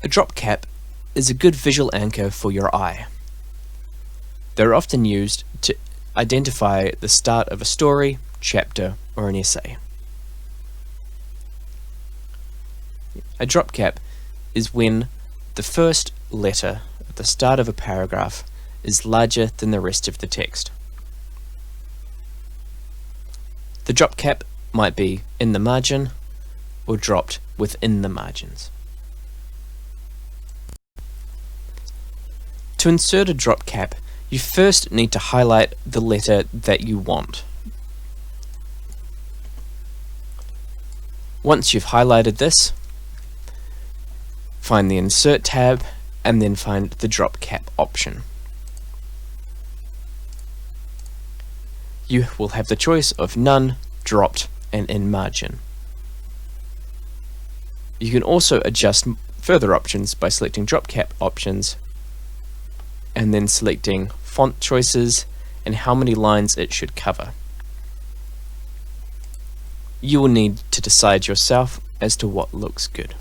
A drop cap is a good visual anchor for your eye. They're often used to identify the start of a story, chapter, or an essay. A drop cap is when the first letter at the start of a paragraph is larger than the rest of the text. The drop cap might be in the margin or dropped within the margins. To insert a drop cap, you first need to highlight the letter that you want. Once you've highlighted this, find the Insert tab and then find the drop cap option. You will have the choice of none, dropped, and in margin. You can also adjust further options by selecting drop cap options and then selecting font choices and how many lines it should cover. You will need to decide yourself as to what looks good.